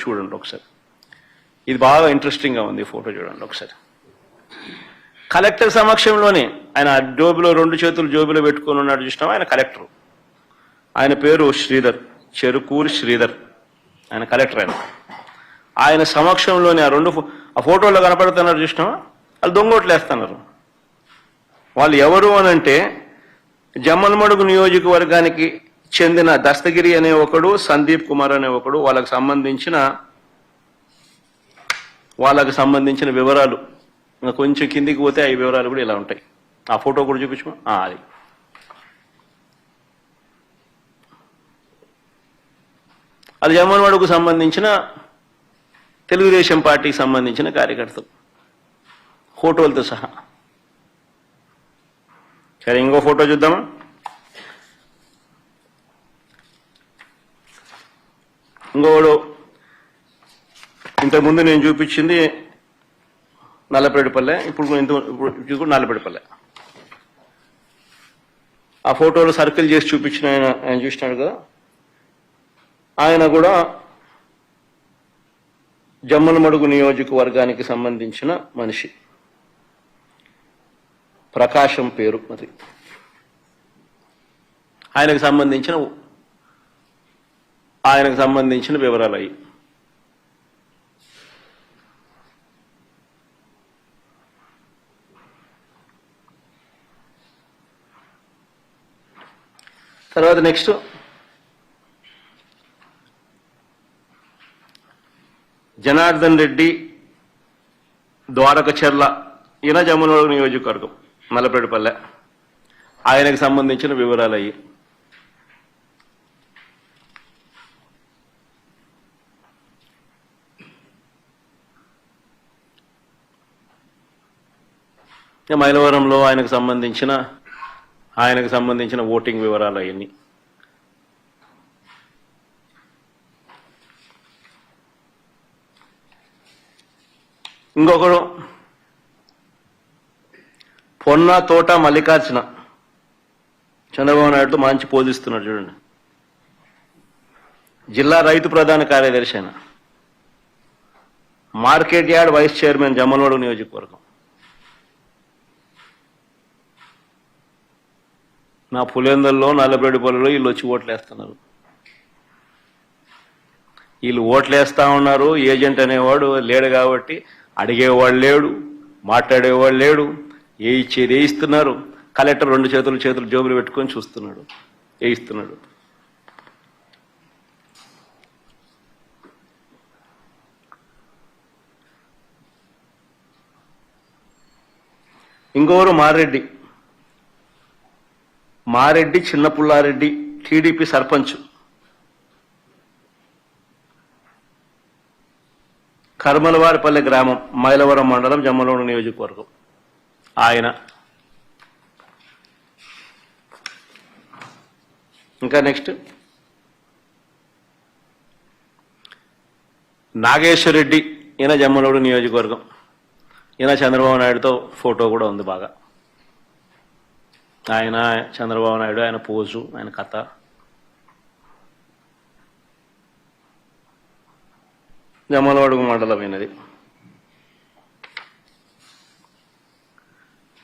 చూడండి ఒకసారి. ఇది బాగా ఇంట్రెస్టింగ్గా ఉంది. ఫోటో చూడండి ఒకసారి. కలెక్టర్ సమక్షంలోనే ఆయన జోబులో 2 చేతులు జోబులో పెట్టుకొని ఉన్నాడు చూసినాం. ఆయన కలెక్టర్. ఆయన పేరు శ్రీధర్, చెరుకూరి శ్రీధర్. ఆయన కలెక్టర్. ఆయన సమక్షంలోనే ఆ ఫోటోలో కనపడుతున్నారు చూసినామా, వాళ్ళు దొంగోట్లు వేస్తున్నారు. వాళ్ళు ఎవరు అనంటే జమ్మలమడుగు నియోజకవర్గానికి చెందిన దస్తగిరి అనే ఒకడు, సందీప్ కుమార్ అనే ఒకడు. వాళ్ళకు సంబంధించిన వివరాలు ఇంకా కొంచెం కిందికి పోతే ఈ వివరాలు కూడా ఇలా ఉంటాయి. ఆ ఫోటో కూడా చూపించమా. అది అది జమ్మలమడుగుకు సంబంధించిన తెలుగుదేశం పార్టీకి సంబంధించిన కార్యకర్తలు ఫోటోలతో సహా. సరే, ఇంకో ఫోటో చూద్దామా. ఇంకోడు ఇంతకుముందు నేను చూపించింది నల్లపేడిపల్లె, ఇప్పుడు నల్లపేడిపల్లె. ఆ ఫోటోలు సర్కిల్ చేసి చూపించిన ఆయన చూసినాడు కదా, ఆయన కూడా జమ్మలమడుగు నియోజకవర్గానికి సంబంధించిన మనిషి. ప్రకాశం పేరు అది. ఆయనకు సంబంధించిన వివరాలు అయ్యి. తర్వాత నెక్స్ట్ జనార్దన్ రెడ్డి, ద్వారకచెర్ల. ఈయన జమ్మలమడుగు నియోజకవర్గం, నల్లపేడిపల్లె. ఆయనకు సంబంధించిన వివరాలు అయ్యి. మైలవరంలో ఆయనకు సంబంధించిన ఓటింగ్ వివరాలు అవన్నీ. ఇంకొకడు పొన్న తోట మల్లికార్జున, చంద్రబాబు నాయుడుతో మంచి పోజిస్తున్నాడు చూడండి. జిల్లా రైతు ప్రధాన కార్యదర్శి అయిన, market yard vice chairman, Jammalamadugu నియోజకవర్గం. నా పులివెందుల్లో, నల్లపేడిపల్లిలో వీళ్ళు వచ్చి ఓట్లు వేస్తున్నారు. వీళ్ళు ఓట్లు వేస్తా ఉన్నారు. ఏజెంట్ అనేవాడు లేడు కాబట్టి అడిగేవాడు లేడు, మాట్లాడేవాడు లేడు. ఏ ఇచ్చేది వేయిస్తున్నారు. కలెక్టర్ 2 చేతులు జోబులు పెట్టుకొని చూస్తున్నాడు, వేయిస్తున్నాడు. ఇంకొకరు మారెడ్డి చిన్నపుల్లారెడ్డి, టీడీపీ సర్పంచ్, కర్మలవారిపల్లె గ్రామం, మైలవరం మండలం, జమ్మలమడుగు నియోజకవర్గం. ఆయన ఇంకా నెక్స్ట్ నాగేశ్వరరెడ్డి, ఈయన జమ్మలమడుగు నియోజకవర్గం. ఈయన చంద్రబాబు నాయుడుతో ఫోటో కూడా ఉంది బాగా. ఆయన చంద్రబాబు నాయుడు, ఆయన పోజు, ఆయన కథ. జమ్మలమడుగు మండలం అయినది.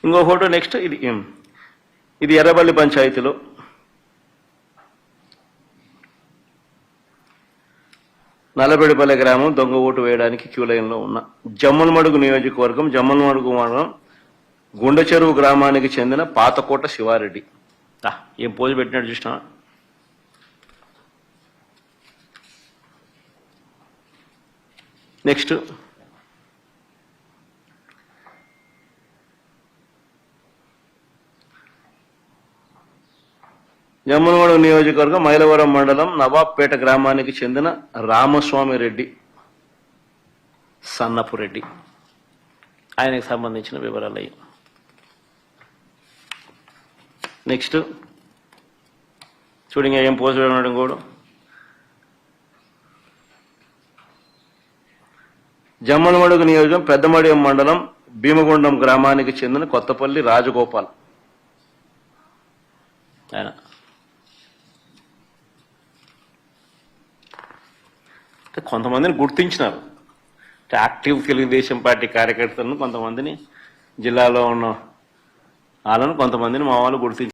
ఇంకో ఫోటో నెక్స్ట్. ఇది ఎర్రబల్లి పంచాయతీలో నల్లపేడిపల్లె గ్రామం దొంగ ఓటు వేయడానికి క్యూ లైన్లో ఉన్న జమ్మలమడుగు నియోజకవర్గం, జమ్మలమడుగు మండలం, గుండెచెరువు గ్రామానికి చెందిన పాతకోట శివారెడ్డి. ఏం పోజు పెట్టినట్టు చూసినా. నెక్స్ట్ జమ్మలమడుగు నియోజకవర్గం, మైలవరం మండలం, నవాబ్పేట గ్రామానికి చెందిన రామస్వామి రెడ్డి, సన్నపు రెడ్డి. ఆయనకు సంబంధించిన వివరాలు అయ్యి. నెక్స్ట్ చూడండి, ఏం పోస్ట్ పెట్టడం కూడా. జమ్మలమడుగు నియోజకం, పెద్దమడియం మండలం, భీమగుండం గ్రామానికి చెందిన కొత్తపల్లి రాజగోపాల్. ఆయన కొంతమందిని గుర్తించినారు, యాక్టివ్ తెలుగుదేశం పార్టీ కార్యకర్తలను కొంతమందిని, జిల్లాలో ఉన్న వాళ్ళను కొంతమందిని మా వాళ్ళు గుర్తించారు.